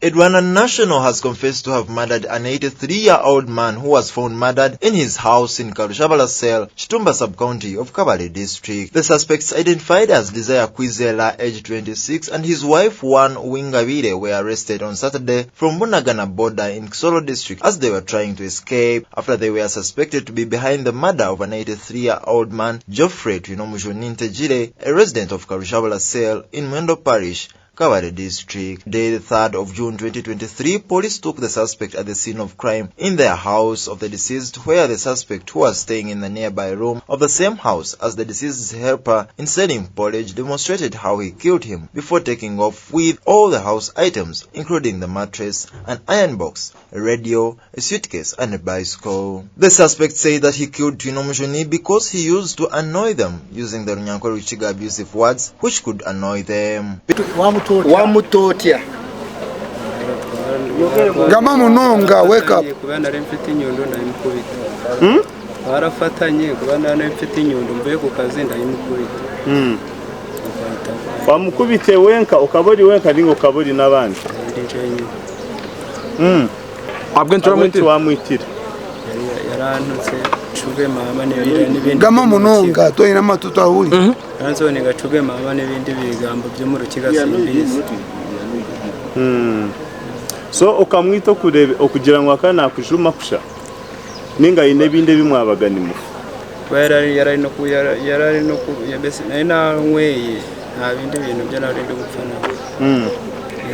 A Rwandan national has confessed to have murdered an 83-year-old man who was found murdered in his house in Kabale, Chitumba sub-county of Kabale district. The suspects, identified as Desire Kwizera, aged 26, and his wife One Wingabire were arrested on Saturday from Bunagana border in Kisoro district as they were trying to escape after they were suspected to be behind the murder of an 83-year-old man, Geoffrey Twinomujo, a resident of Kabale in Mwendo Parish, Kabale district. Day 3rd of June 2023, police took the suspect at the scene of crime in their house of the deceased, where the suspect, who was staying in the nearby room of the same house as the deceased's helper in selling porridge, demonstrated how he killed him before taking off with all the house items, including the mattress, an iron box, a radio, a suitcase, and a bicycle. The suspect said that he killed Twinomujo because he used to annoy them, using the Runyankore-Ruchiga abusive words which could annoy them. Wamutotia Gama munonga, wake up. Kubana ari mfite inyundo ndayimukubita. Barafatanye kubana ari mfite inyundo mvuye ku kazi ndayimukubita. Bamukubite wenka ukabori wenka ningo kabori nabandi. Abwe wamwitira. Yarantutse cuge mama n'ibindi. Gama munonga toyina matuto ahuri. Nanzo ni gacuge mama n'ibindi bigambo byo mu rukiga simbizi. So ukamwito kurebe okugira ngo akana kujuma kusha ninga ine binde bimwabagani mu yarari no ku yabese na nweye nta bindi bintu byo narinde gupfana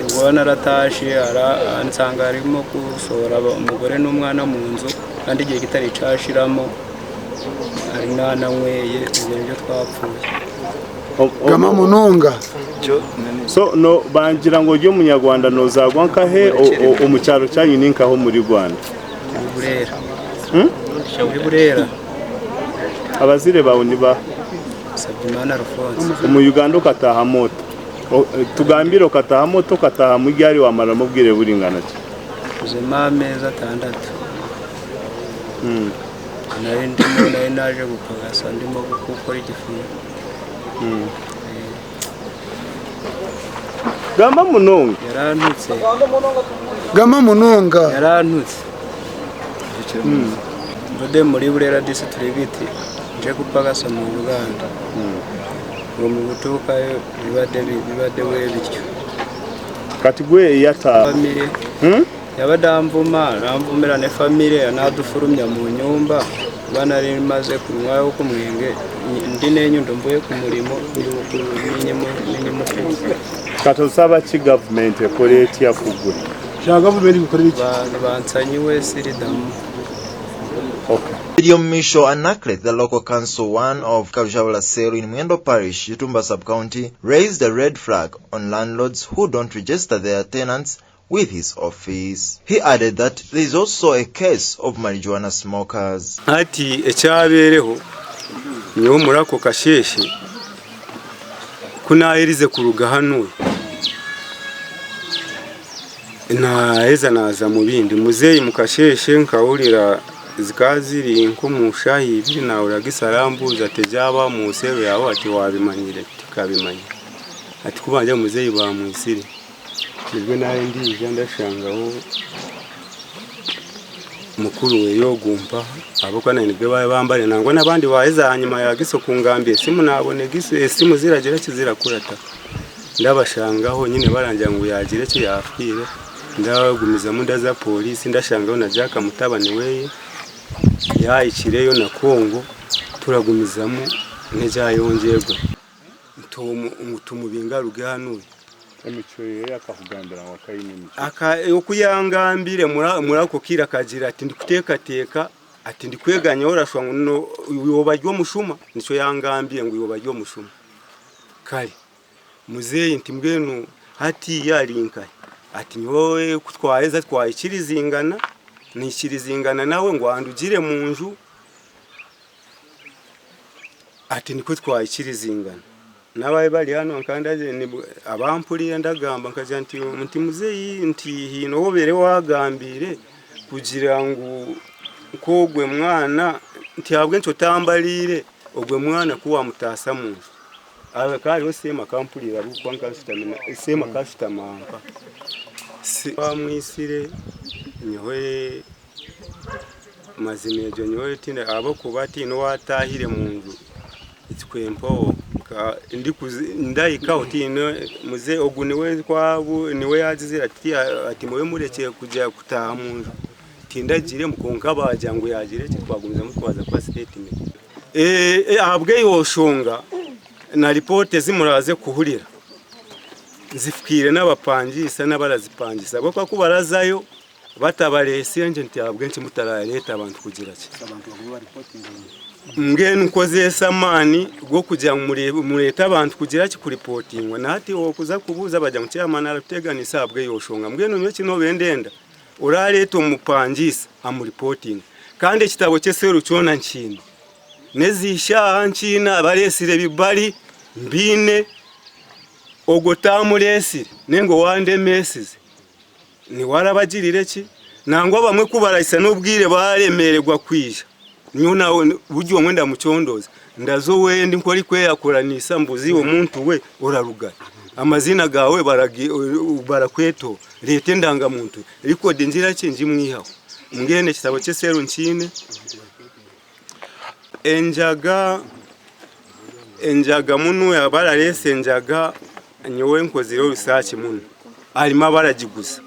ubona ratashi ara ansanga arimo kusora umugore n'umwana mu nzu kandi igihe kitari cashiramo ari nana nweye ibyo twapfuye Gama munonga. So no bangira ngo ryo munyarwanda no zagwa nkahe umucyaro cyanyu ninkaho muri Rwanda Burera abazire bawe ni ba Sabyimana Alphonse mu Uganda ukataha moto tugambira ukataha moto kataha mu gyari wamara mubwire buringana cyo uzema ameza 6 nari naje gupagasa ndimo gukora igifungo Gama munonga yarantutse Gama munonga yarantutse Bode muri Burera district nje gupagasa mu Uganda ngo mu gutuka bibade we bityo kati gwe yata family yabadamvuma ramvumira ne family anadufurumya mu nyumba bana ari maze kunywa uko mwenge ndi nenyundo mvuye ku murimo nyine katosaba ki government ekoleti ya kugura sha government ikorera iki bansanyiwe siridamu. Video Misho Anaklet, the local council one of Kabale in Mwendo Parish, Chitumba sub-county, raised a red flag on landlords who don't register their tenants with his office. He added that there is also a case of marijuana smokers. Ati echabereho niho murako kasheshe kunaherize kuruga hano naheza naza mu bindi muzeyi mukasheshe nkawurira zikaziri nkumushahi ibiri na uragisarambuza tejaba mu sero yaho ati wabimanyire tukabimanya ati kubanja muzeyi ba mwisiri nibwo naye ndije ndashangaho mukuru we yogumpa aboko nanibwe bambare nangwa nabandi waheza hanyuma yagiso kungambye simu nabone giso simu ziragera kizira kurata ndabashangaho nyine barangira ngo yagire cyo yafire ndagumiza mu ndaza polisi ndashangaho na Jaka mutabane weye yayikireyo na Kongo turagumizamo neja yongerwa umutumubinga ruge hano emicoye yakakugambira ngo akayinimi okuyangambire murako kira kagira ati ndikutekateka ati ndikweganya orashwa no yobajyo mushuma nico yangambiye ngo yobajyo mushuma kali muzeyi ntimbwenu hati yarinka ati nyowe kutwaheza twayikirizingana nikirizingana nawe ngo andugire mu nju ati niko twayikirizingana nabaye bali hano nkandaje ni abampuriye ndagamba nkaje nti muzeyi nti hino hobere wagambire kugira ngo kogwe mwana nti abwe nco tambalire ogwe mwana kuwa mutasa mu nju aba kali osema kampurira rukwa nkashitamina sema kashitamampa si bamwisire nyowe mazime jo nyowe tinde abo kubati no watahire mu nzu ikwempo ndi ndayika utino muze oguniwe kwabu niwe yazize ati moyo murekeye kujya kutaha mu nzu tindagire mukonka baja ngo yagire twagumza mutwaza kwa statement ahabwe yoshonga na reporte zimuraze kuhurira nzifukire n'abapangisa n'abarazipangisa bako kubarazayo batabarese nje ntiabwe nti mutarareta abantu kugira ki ngene ukoze samani go kujya mureta abantu kugira ki ku reporting na hati okuza kubuza bajya mu chairman arategana isabwe yoshonga ngene nyo kino bendenda urareta umupangisa am reporting kandi kitabo cyeseru cyona nchini nezisha nchina baresire bibali mbine ogotamuresi nengo wande mesize ni warabagirire ki nangwa bamwe kubarayisa n'ubwire baremererwa kwija nyuna buryo wenda mucondoza ndazo wendi nkori kweyakoranisa mbuzi wo muntu we urarugara amazina gawe barakweto lete ndanga muntu ariko denjira cyenji mwihaho ngene kitabo cyeseru nchine enjaga munu yabararese enjaga nyowe nkoziro research munu alima baragiguza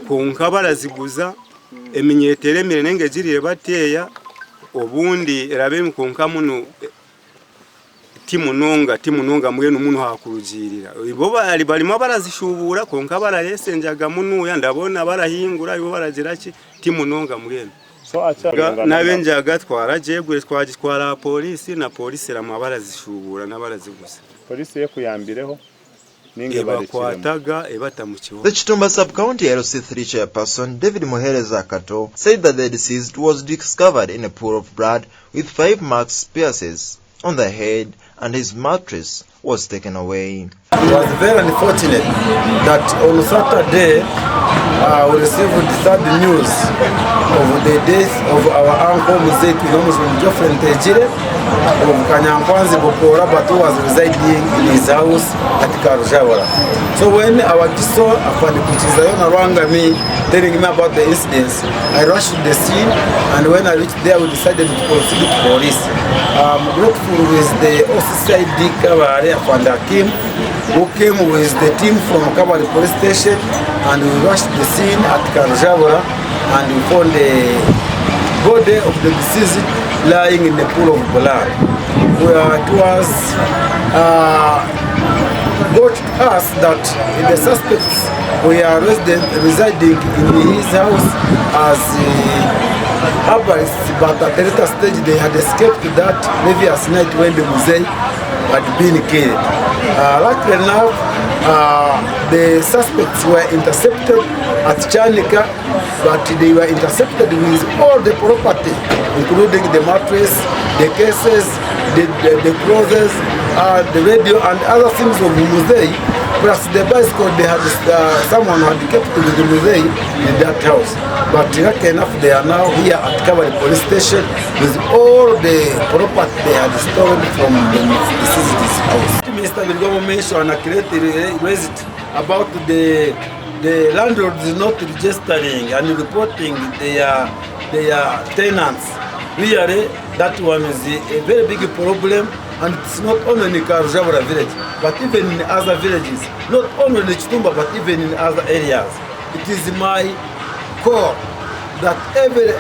konka baraziguza eminyetere mirenge girire bateya obundi erabe mukonka munu timunonga mwene umuntu hakurugirira ibo bari barimo barazishubura konka bararese enjaga munu yandabona barahingura ibo baragira ki timunonga mwene so acha nabenjaga twarajegwe twagitwara polisi na polisi ramwa barazishubura nabaraziguza polisi ye kuyambireho The Chitumba Sub-County LC3 chairperson David Muhereza Kato said that the deceased was discovered in a pool of blood with 5 marks pierces on the head and his mattress was taken away. It was very unfortunate that on Saturday we received the sad news of the death of our uncle Mzee Geoffrey Ntejire of Kanyankwanzi Bokora, but who was residing in his house at Karujawara. So when our Kiso Afandikuchizayona rang me telling me about the incidents, I rushed to the scene, and when I reached there we decided to proceed to police. I'm grateful with the OCCID Kabale Afandakim, who came with the team from Kabale police station, and we rushed the scene at Karujawara and we found the body of the deceased lying in the pool of blood. It was brought to us that the suspects were residing in his house as herbalists, but at the later stage they had escaped that previous night when the Mzee had been killed. Luckily enough, the suspects were intercepted at Chanika, but they were intercepted with all the property, including the mattress, the cases, the clothes, the radio and other things of Mzee, plus the bicycle they had, someone had kept with the Mzee in that house. But lucky enough, they are now here at Kabale police station with all the property they had stolen from the deceased's house. Mr. Bilgomo mentioned accurately raised about the landlords not registering and reporting their tenants. Really, that one is a very big problem, and it's not only in Karujawara village, but even in other villages, not only in Chitumba, but even in other areas. It is my call that every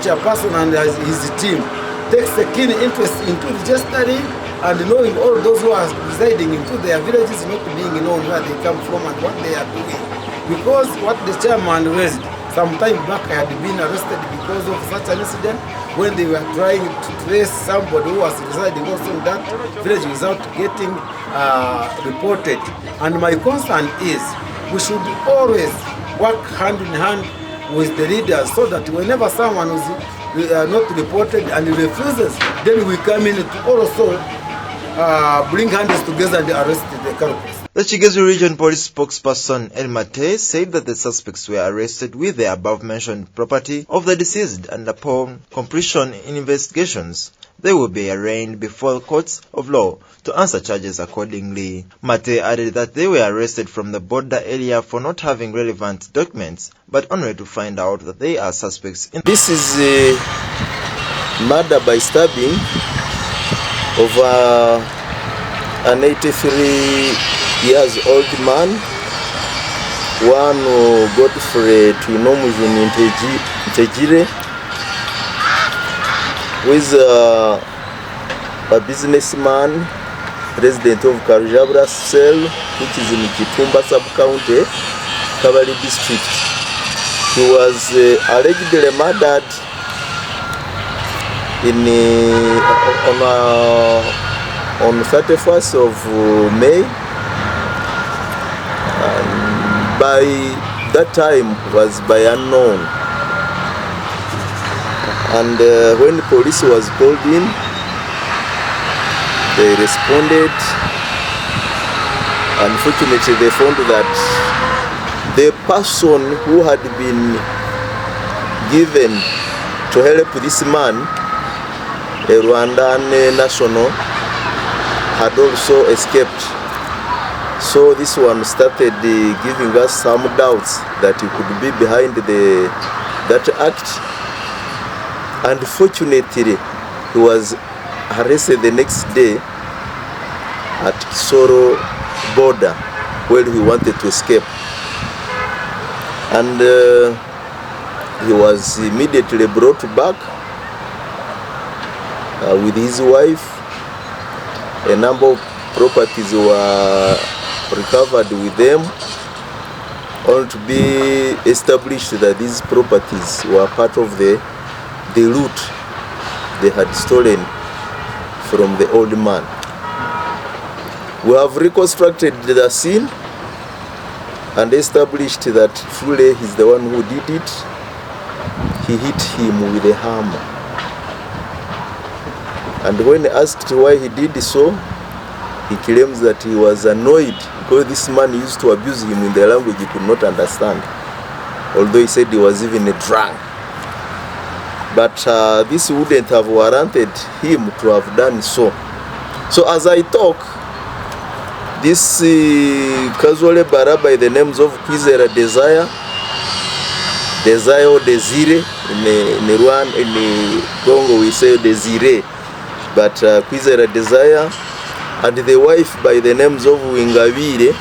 chairperson and his team takes a keen interest into registering and knowing all those who are residing into their villages, not being known where they come from and what they are doing. Because what the chairman raised some time back had been arrested because of such an incident when they were trying to trace somebody who was residing also in that village without getting reported. And my concern is we should always work hand in hand with the leaders so that whenever someone is not reported and refuses, then we come in to also bring hands together and arrest the culprits. The Chigezu Region Police spokesperson El Mate said that the suspects were arrested with the above-mentioned property of the deceased, and upon completion in investigations, they will be arraigned before courts of law to answer charges accordingly. Mate added that they were arrested from the border area for not having relevant documents, but only to find out that they are suspects. This is a murder by stabbing of an 83-years-old man, one Godfrey Tuinomujuni Ntejire, who is a businessman, resident of Karujabra Cell, which is in Kitumba sub-county, Kabale district. He was allegedly murdered on 31st of May. By that time was by unknown. And when the police was called in, they responded. Unfortunately, they found that the person who had been given to help this man, a Rwandan national, had also escaped. So this one started giving us some doubts that he could be behind that act. Unfortunately, he was arrested the next day at Kisoro border, where he wanted to escape. And he was immediately brought back with his wife. A number of properties were recovered with them, only to be established that these properties were part of the loot they had stolen from the old man. We have reconstructed the scene and established that Fule is the one who did it. He hit him with a hammer. And when asked why he did so, he claims that he was annoyed because this man used to abuse him in the language he could not understand, although he said he was even drunk. But this wouldn't have warranted him to have done so. So as I talk, this casual bara by the names of Kwizera Desire or Desire, in Rwanda, in Congo we say Desire, but Kwizera Desire, and the wife by the names of Wingabire,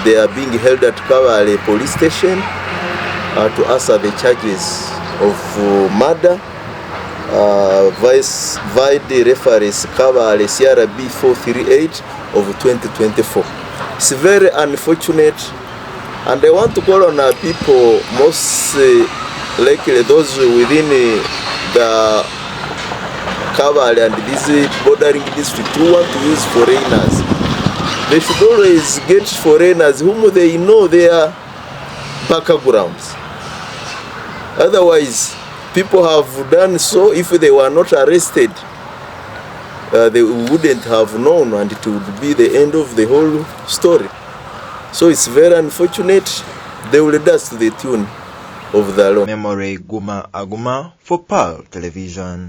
they are being held at Kabale police station to answer the charges of murder, vide reference Kabale CRB 438 of 2024. It's very unfortunate, and I want to call on people, most likely those within the Kabale and this bordering district who want to use foreigners. They should always get foreigners whom they know their backgrounds. Otherwise, people have done so. If they were not arrested, they wouldn't have known, and it would be the end of the whole story. So it's very unfortunate. They will dance to the tune of the law. Memory Guma Aguma for Pearl Television.